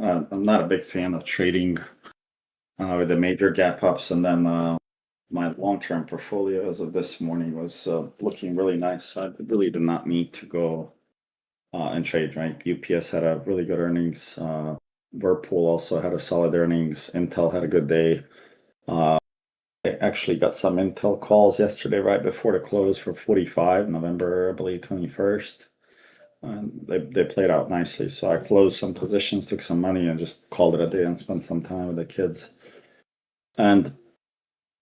I'm not a big fan of trading with the major gap ups, and then my long-term portfolio as of this morning was looking really nice. I really did not need to go and trade, right? UPS had a really good earnings. Whirlpool also had a solid earnings. Intel had a good day. I actually got some Intel calls yesterday right before the close for 45, November, I believe, 21st. And they played out nicely. So I closed some positions, took some money, and just called it a day and spent some time with the kids. And I'm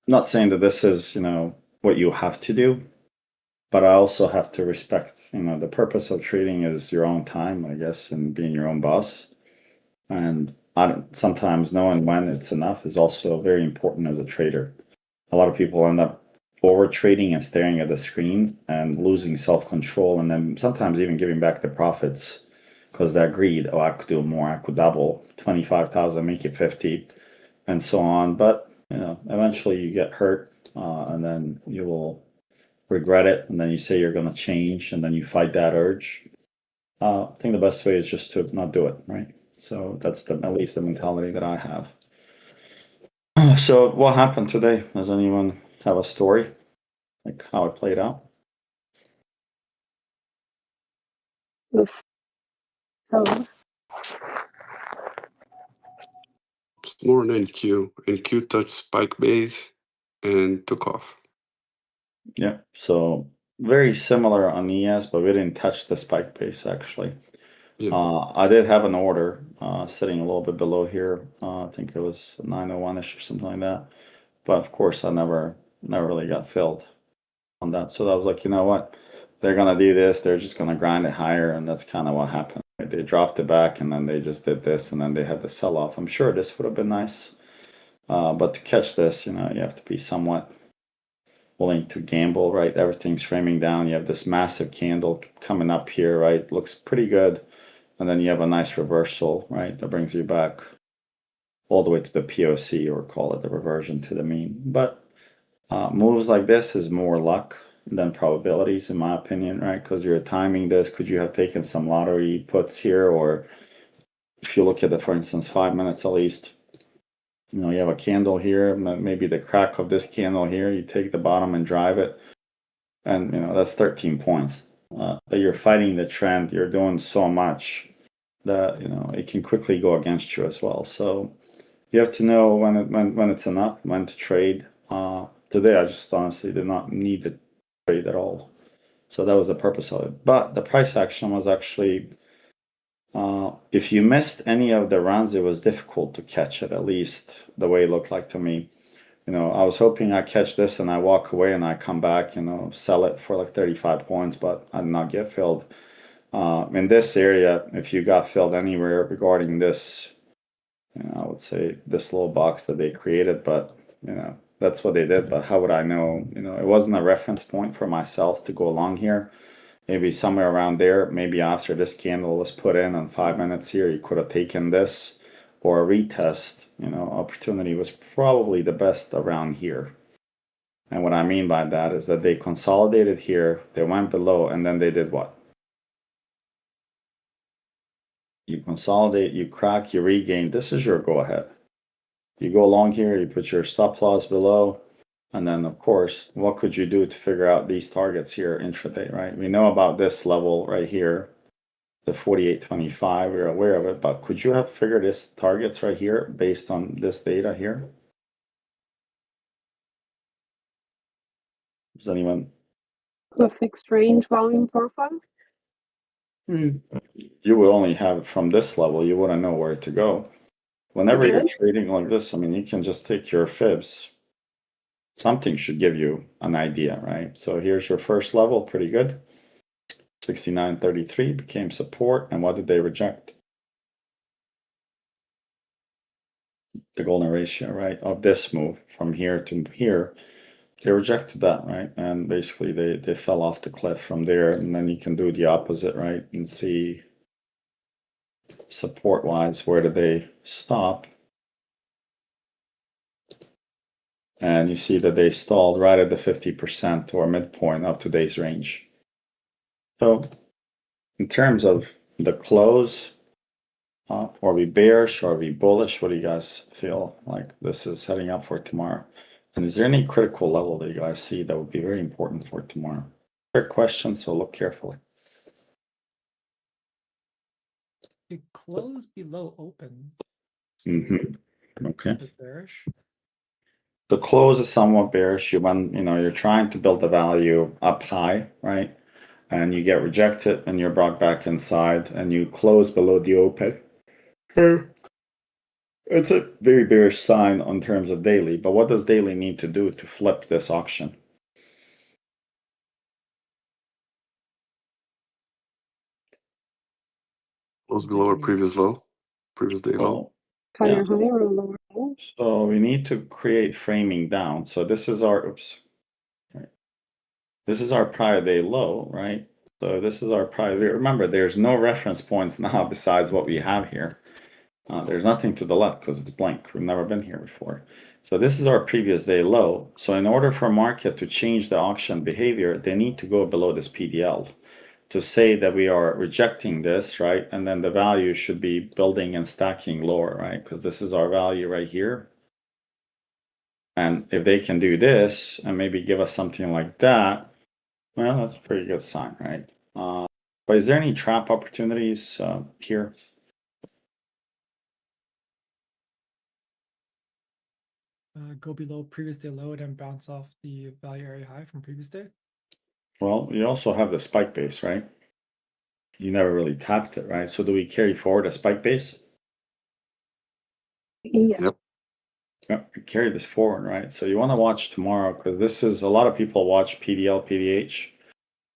not saying that this is, what you have to do, but I also have to respect, the purpose of trading is your own time, I guess, and being your own boss. And sometimes knowing when it's enough is also very important as a trader. A lot of people end up over trading and staring at the screen and losing self-control, and then sometimes even giving back the profits because that greed. Oh, I could do more, I could double 25,000, make it 50, and so on. But eventually you get hurt, and then you will regret it, and then you say you're going to change, and then you fight that urge. I think the best way is just to not do it, right? So that's at least the mentality that I have. So what happened today? Does anyone have a story, like how it played out? Yes. Oh, More than Q, and Q touched spike base and took off. Yeah, so very similar on ES, but we didn't touch the spike base actually. Yeah. I did have an order sitting a little bit below here. I think it was 901-ish or something like that. But of course, I never really got filled on that. So I was like, you know what? They're gonna do this. They're just gonna grind it higher, and that's kind of what happened. Right? They dropped it back, and then they just did this, and then they had the sell off. I'm sure this would have been nice, but to catch this, you have to be somewhat willing to gamble, right? Everything's framing down. You have this massive candle coming up here, right? Looks pretty good. And then you have a nice reversal, right? That brings you back all the way to the POC, or call it the reversion to the mean. But moves like this is more luck than probabilities, in my opinion, right? Because you're timing this. Could you have taken some lottery puts here? Or if you look at it, for instance, 5 minutes at least, you have a candle here, maybe the crack of this candle here, you take the bottom and drive it, and that's 13 points. But you're fighting the trend. You're doing so much that it can quickly go against you as well. So you have to know when it's enough, when to trade. Today I just honestly did not need to trade at all. So that was the purpose of it. But the price action was actually, if you missed any of the runs, it was difficult to catch it, at least the way it looked like to me. I was hoping I catch this and I walk away and I come back, sell it for like 35 points, but I did not get filled. In this area, if you got filled anywhere regarding this, I would say this little box that they created, but that's what they did. But how would I know? It wasn't a reference point for myself to go along here. Maybe somewhere around there, maybe after this candle was put in 5 minutes here, you could have taken this, or a retest. Opportunity was probably the best around here. And what I mean by that is that they consolidated here, they went below, and then they did what? You consolidate, you crack, you regain. This is your go ahead. You go along here, you put your stop loss below, and then of course, what could you do to figure out these targets here intraday, right? We know about this level right here, the 48.25, we're aware of it, but could you have figured this targets right here based on this data here? Does anyone? the fixed range volume profile. You would only have it from this level, you wouldn't know where to go. Whenever you're trading like this, I mean, you can just take your fibs. Something should give you an idea, right? So here's your first level, pretty good. 69.33 became support, and what did they reject? The golden ratio, right, of this move from here to here. They rejected that, right? And basically they fell off the cliff from there, and then you can do the opposite, right? And see support wise, where did they stop? And you see that they stalled right at the 50% or midpoint of today's range. So in terms of the close, Are we bearish? Are we bullish? What do you guys feel like this is setting up for tomorrow? And is there any critical level that you guys see that would be very important for tomorrow? Trick question, so look carefully. It closed below open. Okay. A bit bearish. The close is somewhat bearish. You're trying to build the value up high, right? And you get rejected and you're brought back inside and you close below the open. It's a very bearish sign on terms of daily, but what does daily need to do to flip this auction? Close below our previous low, previous day low. Higher, higher, or lower, lower? So we need to create framing down. So this is our, right. This is our prior day low, right? So this is our prior, remember, there's no reference points now besides what we have here. There's nothing to the left because it's blank. We've never been here before. So this is our previous day low. So in order for market to change the auction behavior, they need to go below this PDL to say that we are rejecting this, right? And then the value should be building and stacking lower, right? Because this is our value right here. And if they can do this and maybe give us something like that, well, that's a pretty good sign, right? But is there any trap opportunities here? Go below previous day low and bounce off the value area high from previous day. Well, you also have the spike base, right? You never really tapped it, right? So do we carry forward a spike base? Yeah. Yep. Yeah, we carry this forward, right? So you want to watch tomorrow because this is a lot of people watch PDL, PDH.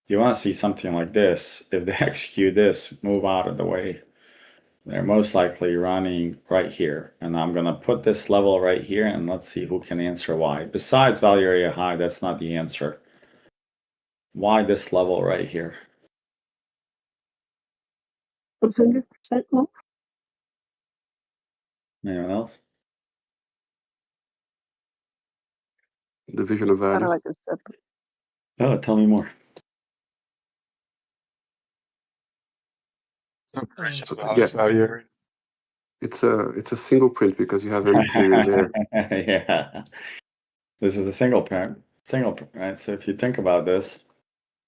You want to see something like this. If they execute this, move out of the way. They're most likely running right here. And I'm going to put this level right here and let's see who can answer why. Besides value area high, that's not the answer. Why this level right here? 100% move. Anyone else? Division of How do value. I just set them? Oh, tell me more. So the highest value area. It's a single print because you have M period there. Yeah. This is a single print, right? So if you think about this,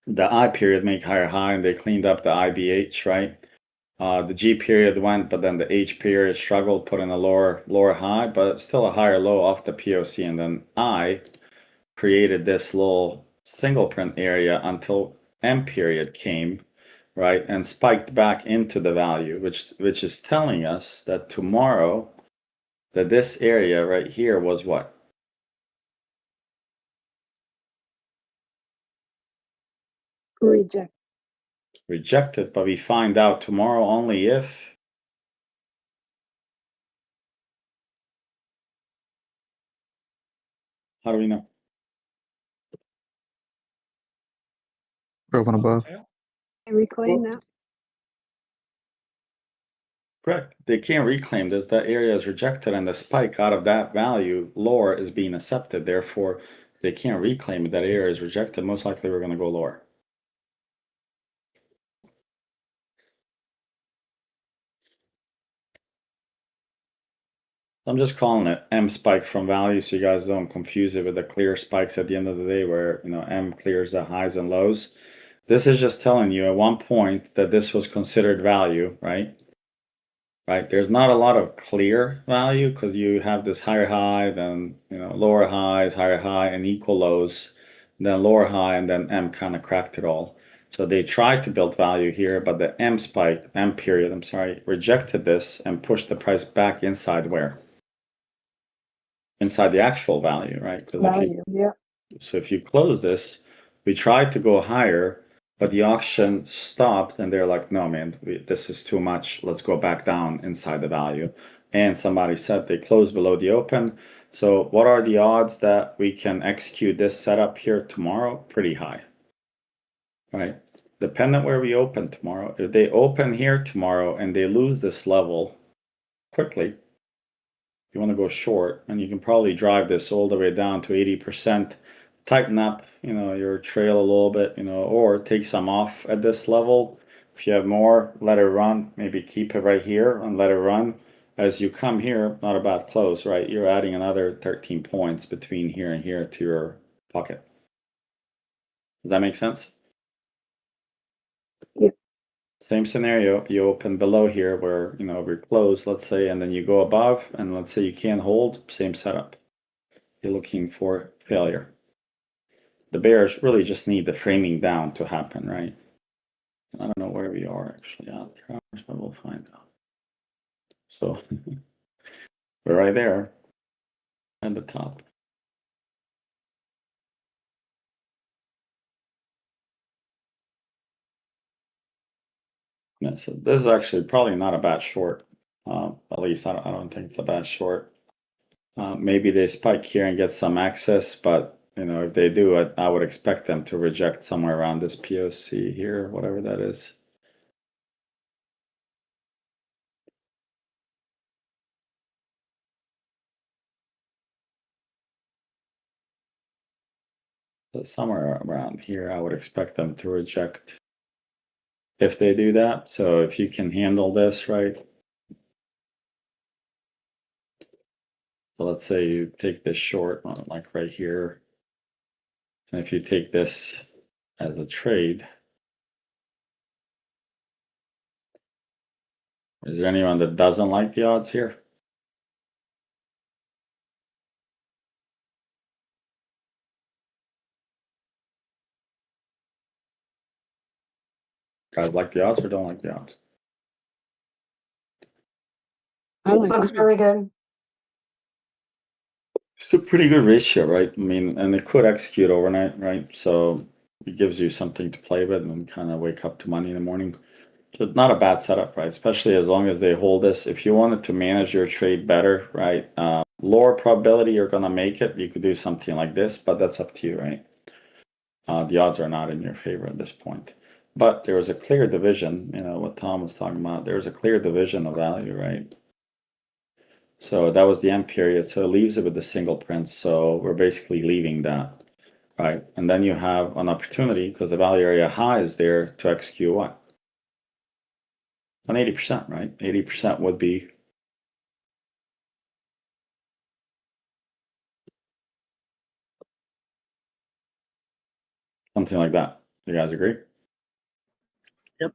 the I period make higher high and they cleaned up the IBH, right? The G period went, but then the H period struggled, put in a lower high, but still a higher low off the POC. And then I created this little single print area until M period came, right? And spiked back into the value, which is telling us that tomorrow, that this area right here was what? Reject. Rejected, but we find out tomorrow only if how do we know? Open above. I reclaim that. Correct. They can't reclaim this. That area is rejected, and the spike out of that value lower is being accepted. Therefore, they can't reclaim it. That area is rejected. Most likely, we're going to go lower. I'm just calling it M spike from value so you guys don't confuse it with the clear spikes at the end of the day where, M clears the highs and lows. This is just telling you at one point that this was considered value, right? Right. There's not a lot of clear value because you have this higher high, then, lower highs, higher high, and equal lows, then lower high, and then M kind of cracked it all. So they tried to build value here, but the M period, rejected this and pushed the price back inside where? Inside the actual value, right? Value, yeah. So if you close this, we tried to go higher, but the auction stopped and they're like, no, man, this is too much. Let's go back down inside the value. And somebody said they closed below the open. So what are the odds that we can execute this setup here tomorrow? Pretty high, right? Dependent where we open tomorrow. If they open here tomorrow and they lose this level quickly, you want to go short, and you can probably drive this all the way down to 80%, tighten up, your trail a little bit, or take some off at this level, If you have more, let it run. Maybe keep it right here and let it run. As you come here, not a bad close, right? You're adding another 13 points between here and here to your pocket. Does that make sense? Yep. Same scenario, you open below here where, we're closed, let's say, and then you go above, and let's say you can't hold, same setup. You're looking for failure. The bears really just need the framing down to happen, right? I don't know where we are actually out there, but we'll find out. So we're right there at the top. Yeah, so this is actually probably not a bad short. At least I don't think it's a bad short. Maybe they spike here and get some access, but if they do, I would expect them to reject somewhere around this POC here, whatever that is. So somewhere around here, I would expect them to reject if they do that. So if you can handle this, right? So let's say you take this short, like right here. And if you take this as a trade, is there anyone that doesn't like the odds here? Guys like the odds or don't like the odds? I like Looks it. really good. It's a pretty good ratio, right? I mean, and it could execute overnight, right? So it gives you something to play with and kind of wake up to money in the morning. So it's not a bad setup, right? Especially as long as they hold this. If you wanted to manage your trade better, right? Lower probability you're gonna make it. You could do something like this, but that's up to you, right? The odds are not in your favor at this point. But there was a clear division, what Tom was talking about. There's a clear division of value, right? So that was the end period. So it leaves it with the single print. So we're basically leaving that, right? And then you have an opportunity because the value area high is there to execute what? An 80%, right? 80% would be something like that. You guys agree? Yep.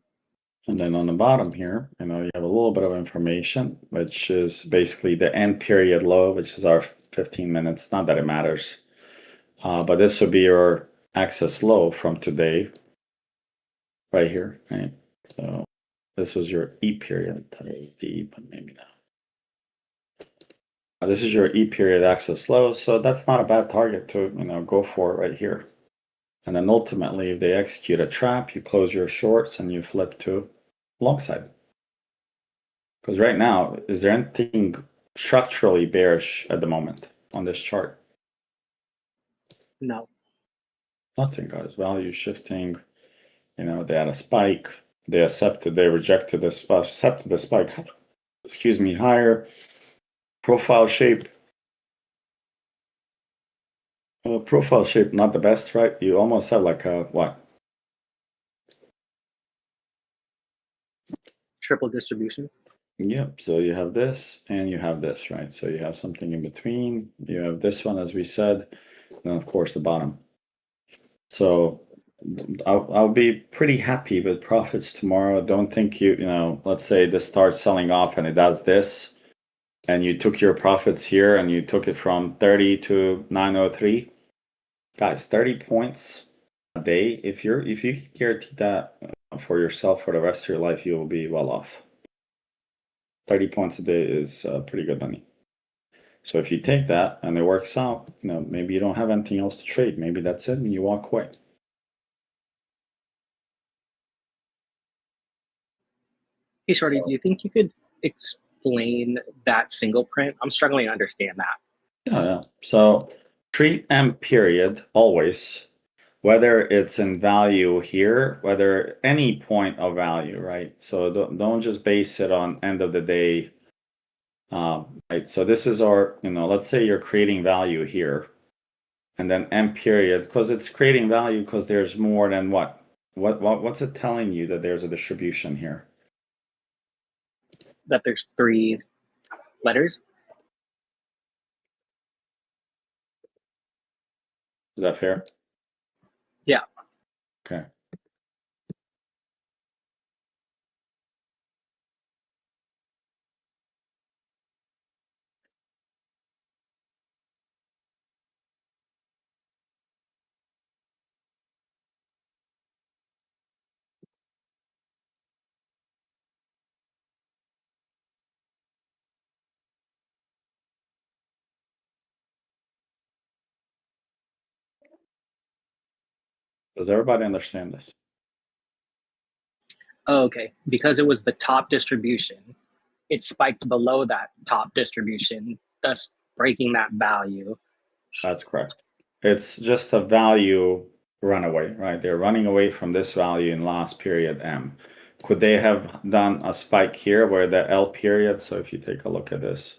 And then on the bottom here, you have a little bit of information, which is basically the end period low, which is our 15 minutes. Not that it matters. But this would be your access low from today, right here, right? So this was your E period. That is the E, but maybe not. This is your E period access low, so that's not a bad target to go for right here. And then ultimately, if they execute a trap, you close your shorts and you flip to long side. Because right now, is there anything structurally bearish at the moment on this chart? No. Nothing, guys. Value shifting. They had a spike. They rejected this, accepted the spike. Excuse me, higher. Profile shape. Profile shape, not the best, right? You almost have like a, what? Triple distribution. Yep, so you have this and you have this, right? So you have something in between. You have this one, as we said, and of course the bottom. So I'll be pretty happy with profits tomorrow. Don't think let's say this starts selling off and it does this, and you took your profits here and you took it from 30 to 903. Guys, 30 points a day. If you can guarantee that for yourself for the rest of your life, you will be well off. 30 points a day is pretty good money. So if you take that and it works out, maybe you don't have anything else to trade. Maybe that's it and you walk away. Hey, Shorty, do you think you could explain that single print? I'm struggling to understand that. Yeah. So treat M period always, whether it's in value here, whether any point of value, right? So don't just base it on end of the day. Right. So this is our, let's say you're creating value here, and then M period, because it's creating value because there's more than what? what's it telling you that there's a distribution here? That there's 3 letters. Is that fair? Yeah. Okay. Does everybody understand this? Oh, okay. Because it was the top distribution, it spiked below that top distribution, thus breaking that value. That's correct. It's just a value runaway, right? They're running away from this value in last period M. Could they have done a spike here where the L period? So if you take a look at this.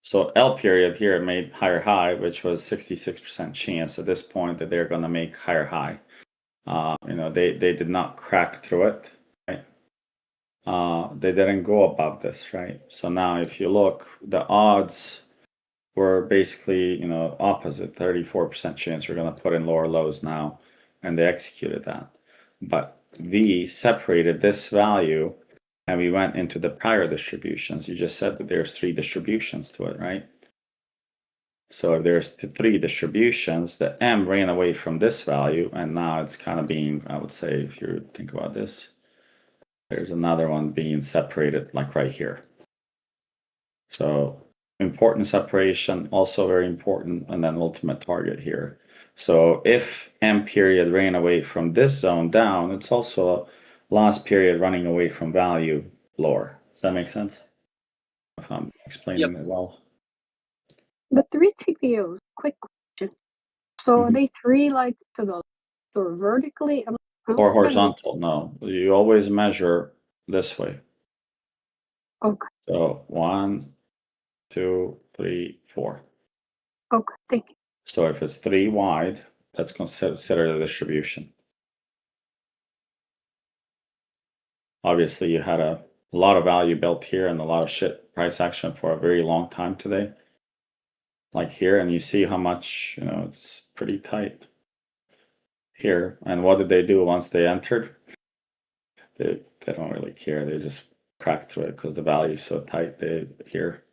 So L period here made higher high, which was 66% chance at this point that they're going to make higher high. They did not crack through it, right? They didn't go above this, right? So now if you look, the odds were basically, opposite, 34% chance we're going to put in lower lows now, and they executed that. But V separated this value, and we went into the prior distributions. You just said that there's 3 distributions to it, right? So if there's 3 distributions, the M ran away from this value, and now it's kind of being, I would say, if you think about this, there's another one being separated like right here. So important separation, also very important, and then ultimate target here. So if M period ran away from this zone down, it's also last period running away from value lower. Does that make sense? If I'm explaining it well. The 3 TPOs, quick question. So are Mhm. they 3 like to the left or vertically? Or horizontal? No, you always measure this way. Okay, So 1, 2, 3, 4. okay, thank you. So if it's 3 wide, that's considered a distribution. Obviously, you had a lot of value built here and a lot of shit price action for a very long time today. Like here, and you see how much, it's pretty tight here. And what did they do once they entered? They don't really care. They just cracked through it because the value is so tight here.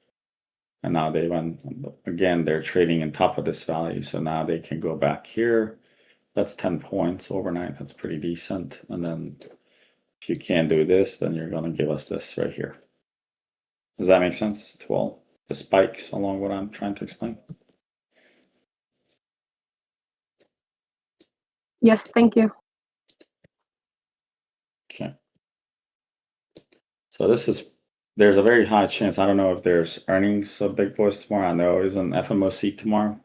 And now they went, again, they're trading in top of this value. So now they can go back here. That's 10 points overnight. That's pretty decent. And then if you can't do this, then you're going to give us this right here. Does that make sense to all the spikes along what I'm trying to explain? Yes, thank you. Okay. So there's a very high chance. I don't know if there's earnings of big boys tomorrow. I know it's an FMOC tomorrow.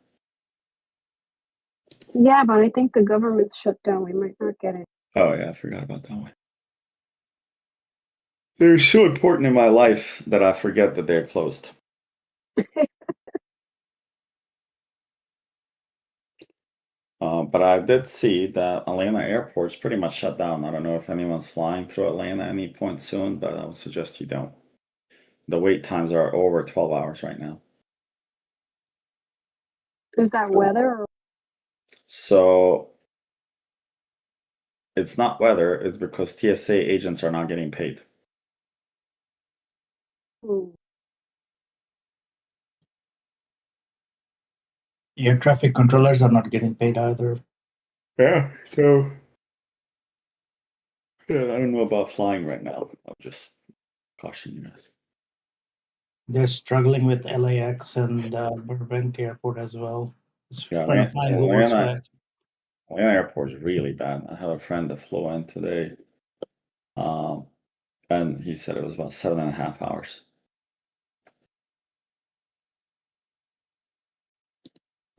Yeah, but I think the government's shut down. We might not get it. Oh yeah, I forgot about that one. They're so important in my life that I forget that they're closed. But I did see that Atlanta airport's pretty much shut down. I don't know if anyone's flying through Atlanta any point soon, but I would suggest you don't. The wait times are over 12 hours right now. Is that weather or So it's not weather, it's because TSA agents are not getting paid. Air traffic controllers are not getting paid either. Yeah, so yeah, I don't know about flying right now. I'll just caution you guys. They're struggling with LAX and Burbank Airport as well. Just Yeah, trying to find who works Atlanta back. airport is really bad. I have a friend that flew in today. And he said it was about 7.5 hours.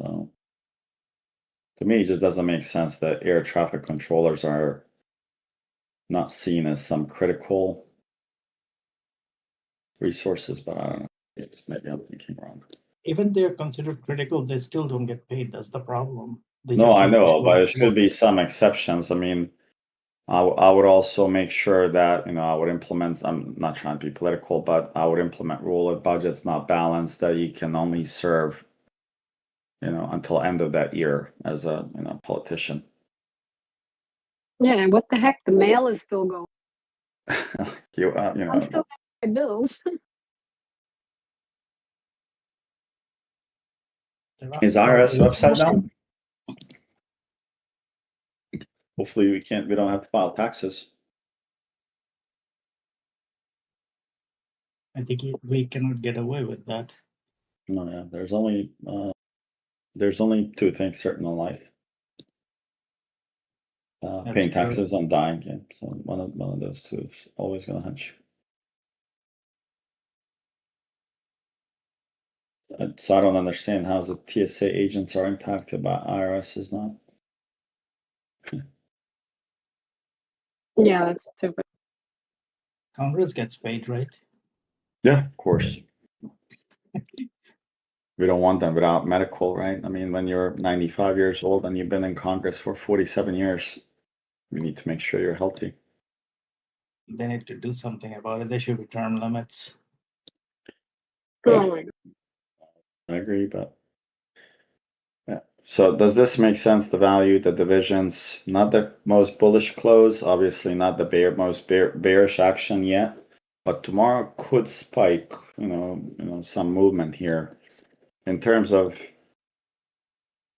So to me, it just doesn't make sense that air traffic controllers are not seen as some critical resources, but I don't know. Maybe I'm thinking wrong. Even they're considered critical, they still don't get paid. That's the problem. They No, just I need know, to but show it should be some exceptions. I mean, I would also make sure that, you know, I would implement, I'm not trying to be political, but I would implement rule if budget's not balanced, that you can only serve, you know, until end of that year as a, you know, politician. Yeah, what the heck? The mail is still going. You I'm know, still paying my bills. There are is IRS probably upside down? Hopefully we don't have to file taxes. I think we cannot get away with that. No, yeah, there's only two things certain in life. That's Paying true. taxes and dying, yeah. So one of those two is always gonna hunch you. So I don't understand how the TSA agents are impacted by IRS is not. Yeah, that's stupid. Congress gets paid, right? Yeah, of course. We don't want them without medical, right? I mean, when you're 95 years old and you've been in Congress for 47 years, we need to make sure you're healthy. They need to do something about it. There should be term limits. Yeah. Oh my God. I agree, but yeah. So does this make sense? The value, the divisions, not the most bullish close, obviously not the most bearish action yet, but tomorrow could spike, you know, some movement here in terms of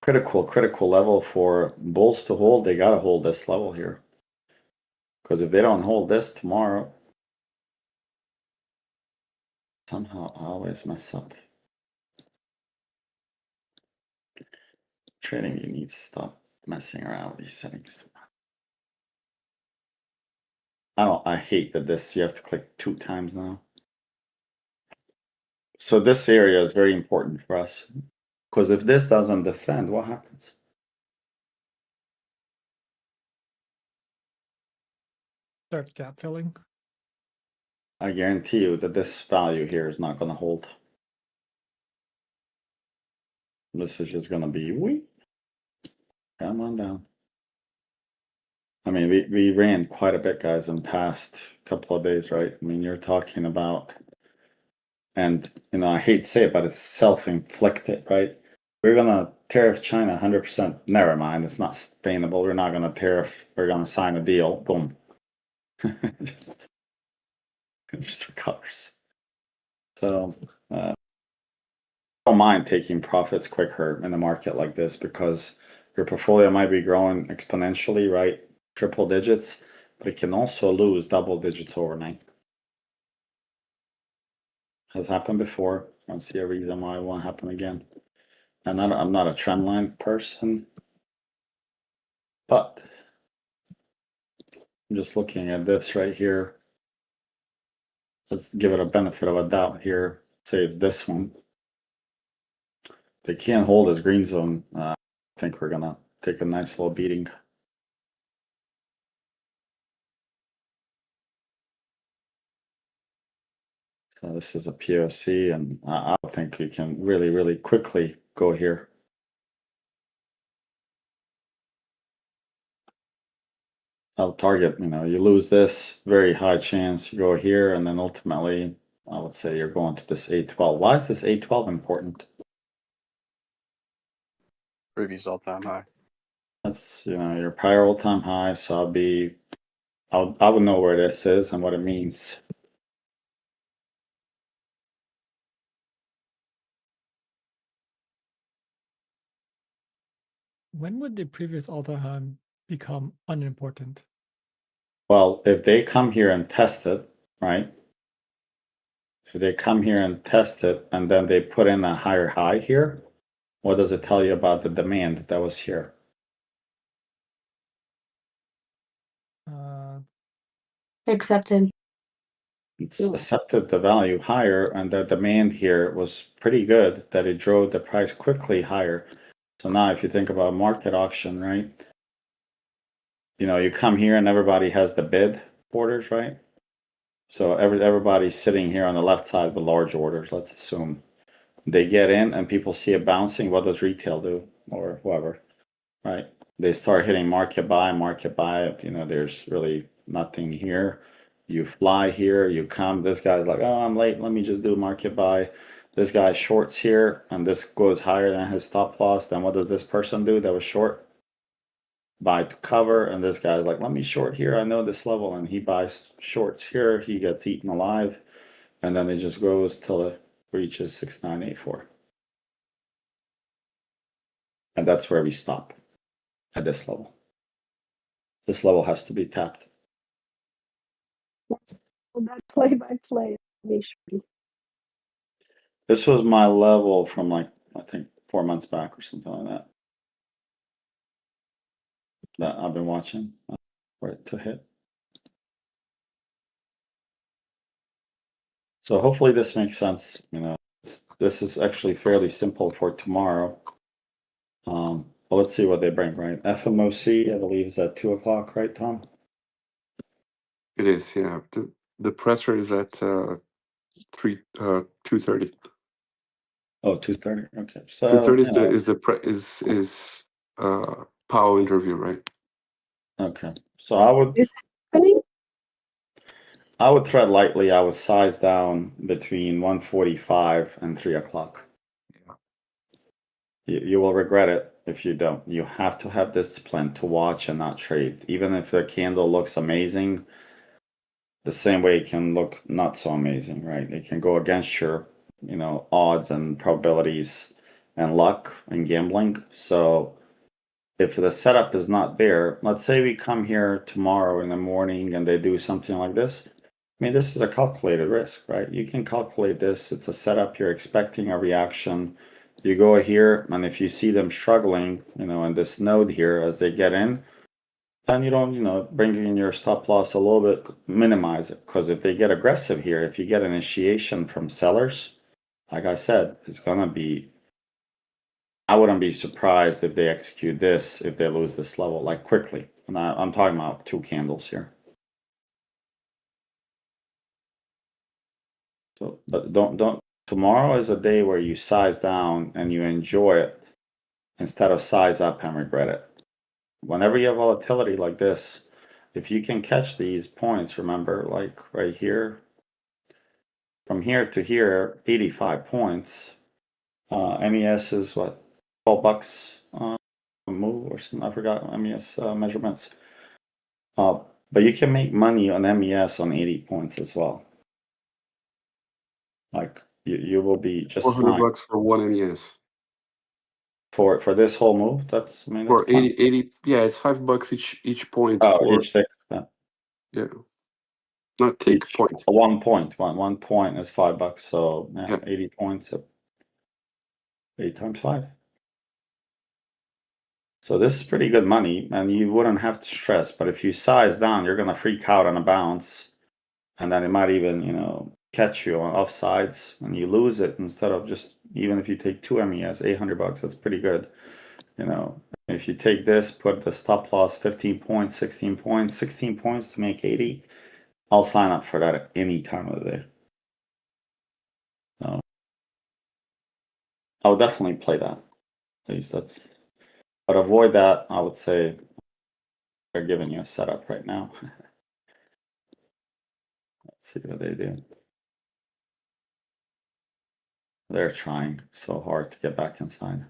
critical level for bulls to hold. They got to hold this level here, because if they don't hold this tomorrow, somehow I always mess up. Trading, you need to stop messing around with these settings. I hate that you have to click 2 times now. So this area is very important for us, because if this doesn't defend, what happens? Start gap filling. I guarantee you that this value here is not going to hold. This is just going to be weak. Come on down. I mean, we ran quite a bit, guys, in the past couple of days, right? I mean, you're talking about, and you know, I hate to say it, but it's self-inflicted, right? We're gonna tariff China 100%. Never mind, it's not sustainable. We're not gonna tariff. We're gonna sign a deal. Boom. just, it just recovers. So I don't mind taking profits quicker in a market like this, because your portfolio might be growing exponentially, right? Triple digits, but it can also lose double digits overnight. Has happened before. I don't see a reason why it won't happen again. I'm not a trend line person, but I'm just looking at this right here. Let's give it a benefit of a doubt here. Say it's this one. They can't hold as green zone. I think we're gonna take a nice little beating. So this is a POC, and I think we can really quickly go here. I'll target, you know, you lose this, very high chance you go here, and then ultimately, I would say you're going to this 812. Why is this 812 important? Previous all-time high. That's, you know, your prior all-time high, so I would know where this is and what it means. When would the previous all-time become unimportant? Well, if they come here and test it, right? If they come here and test it, and then they put in a higher high here, what does it tell you about the demand that was here? Accepted. It's accepted the value higher, and the demand here was pretty good, that it drove the price quickly higher. So now if you think about market auction, right? You know, you come here and everybody has the bid orders, right? So everybody's sitting here on the left side with large orders, let's assume. They get in and people see it bouncing. What does retail do, or whoever? right? They start hitting market buy, you know, there's really nothing here. You fly here, you come, this guy's like, oh, I'm late, let me just do market buy. This guy shorts here, and this goes higher than his stop loss. Then what does this person do that was short? Buy to cover, and this guy's like, let me short here, I know this level, and he buys shorts here, he gets eaten alive, and then it just goes till it reaches 6984. And that's where we stop at this level. This level has to be tapped. Well, that play by play. Shorty. This was my level from like, I think 4 months back or something like that. That I've been watching for it to hit. So hopefully this makes sense. You know, this is actually fairly simple for tomorrow. Well, let's see what they bring, right? FMOC, I believe, is at 2 o'clock, right, Tom? It is, yeah. The presser is at 2:30. Oh, 2:30. Okay. So 2:30 you know, is Powell interview, right? okay. So I would Is it happening? tread lightly. I would size down between 1:45 and 3 o'clock. You will regret it if you don't. You have to have discipline to watch and not trade. Even if the candle looks amazing, the same way it can look not so amazing, right? It can go against your, you know, odds and probabilities and luck and gambling. So if the setup is not there, let's say we come here tomorrow in the morning and they do something like this. I mean, this is a calculated risk, right? You can calculate this. It's a setup. You're expecting a reaction. You go here, and if you see them struggling, you know, in this node here as they get in, then you don't, you know, bring in your stop loss a little bit, minimize it. Because if they get aggressive here, if you get initiation from sellers, like I said, it's gonna be, I wouldn't be surprised if they execute this, if they lose this level, like quickly. And I'm talking about 2 candles here. So, but don't, tomorrow is a day where you size down and you enjoy it instead of size up and regret it. Whenever you have volatility like this, if you can catch these points, remember, like right here, from here to here, 85 points. MES is what, $12 a move or something. I forgot MES measurements. But you can make money on MES on 80 points as well. Like you will be just fine. $400 for one MES. For this whole move, that's, I mean, that's For 80, yeah, it's $5 each point. oh, for each tick. yeah, not tick, Each, point. 1 point. One point is $5. So yeah, Yeah. 80 points. 8 times 5. So this is pretty good money, and you wouldn't have to stress. But if you size down, you're gonna freak out on a bounce, and then it might even, you know, catch you on offsides, and you lose it instead of just, even if you take 2 MES, $800. That's pretty good. You know, if you take this, put the stop loss 15 points, 16 points, 16 points to make 80. I'll sign up for that at any time of the day. So I'll definitely play that. At least that's, but avoid that. I would say they're giving you a setup right now. Let's see what they do. They're trying so hard to get back inside.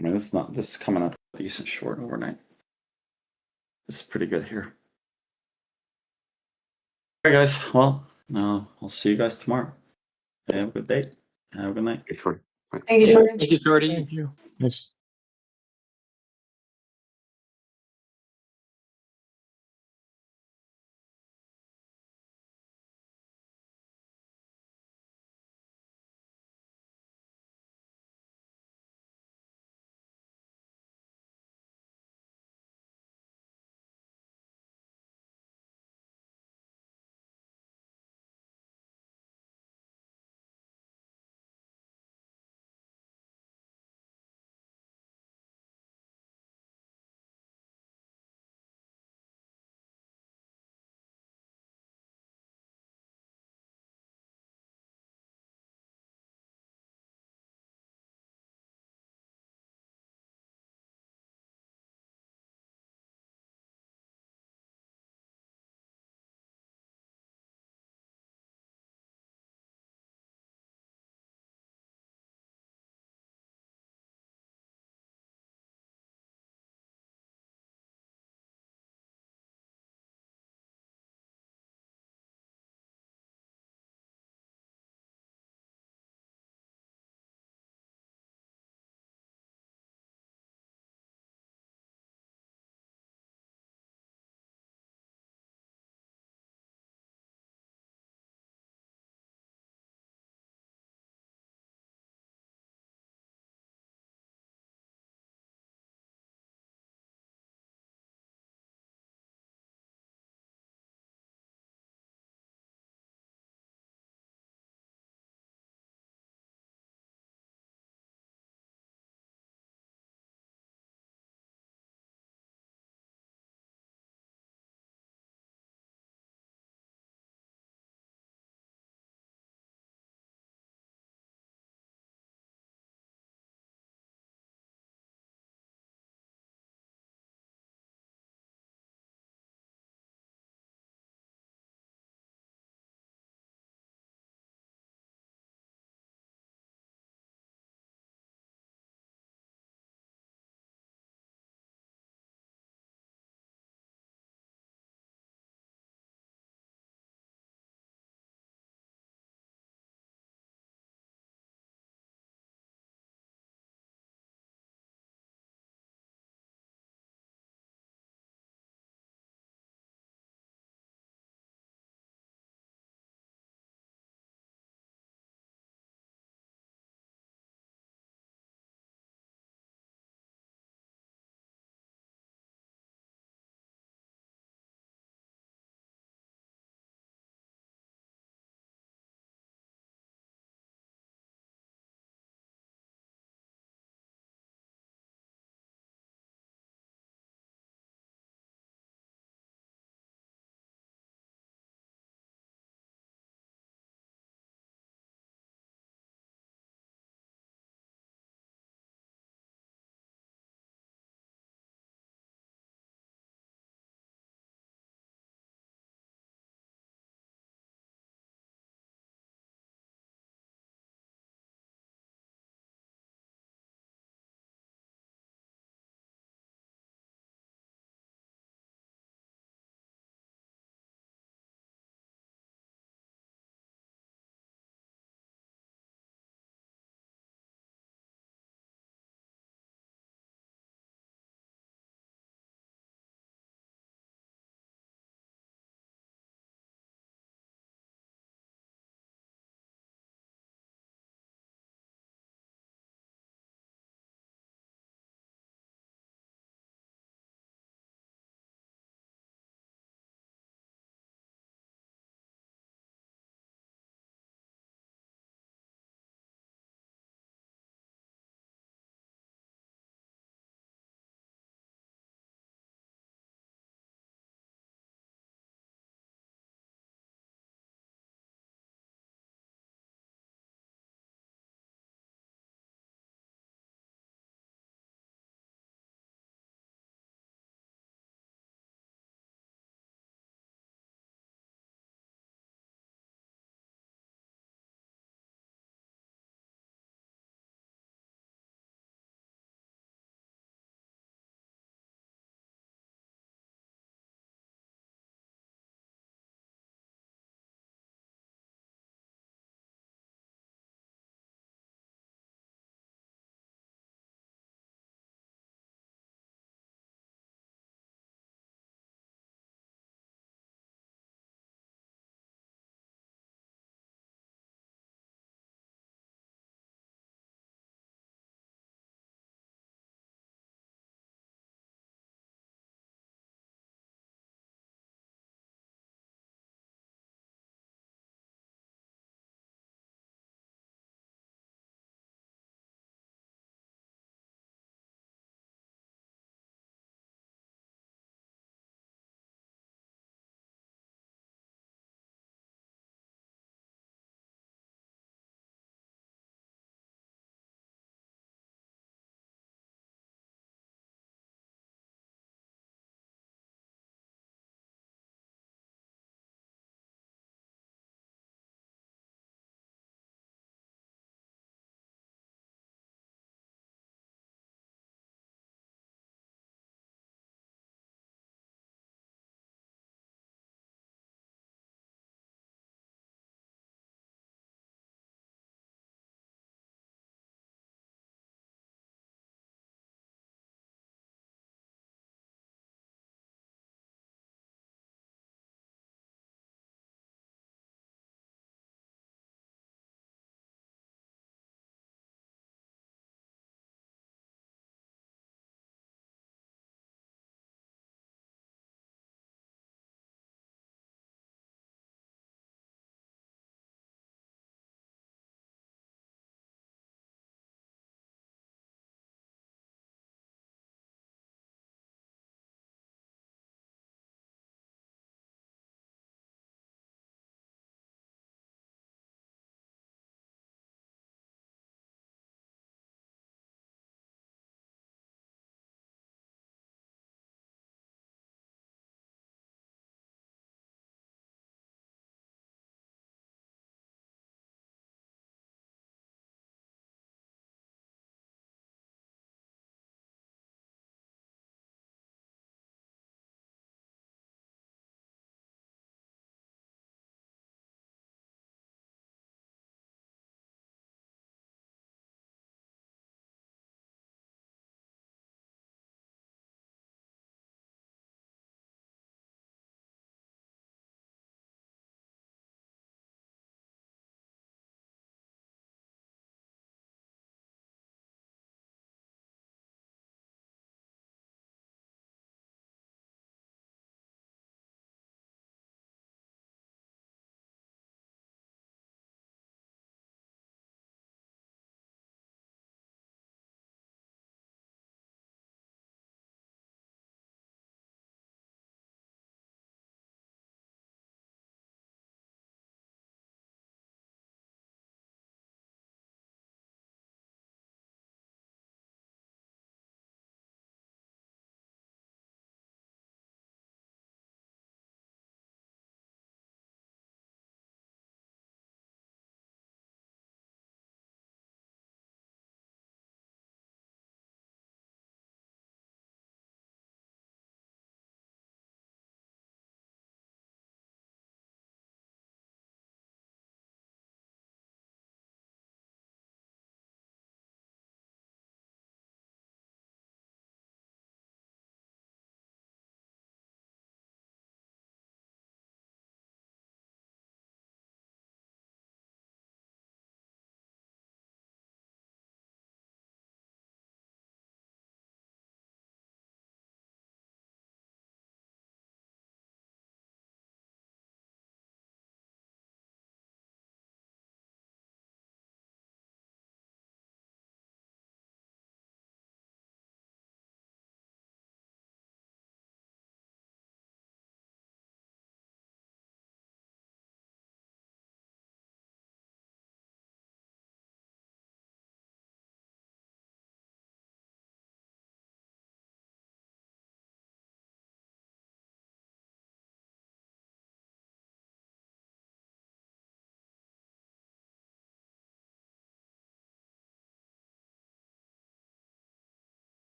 I mean, this is coming up a decent short overnight. This is pretty good here. All right, guys. Well, I'll see you guys tomorrow. Have a good day. Have a good night. Sure. Thank you, Shorty. Thank you, Shorty. Thank you. Yes.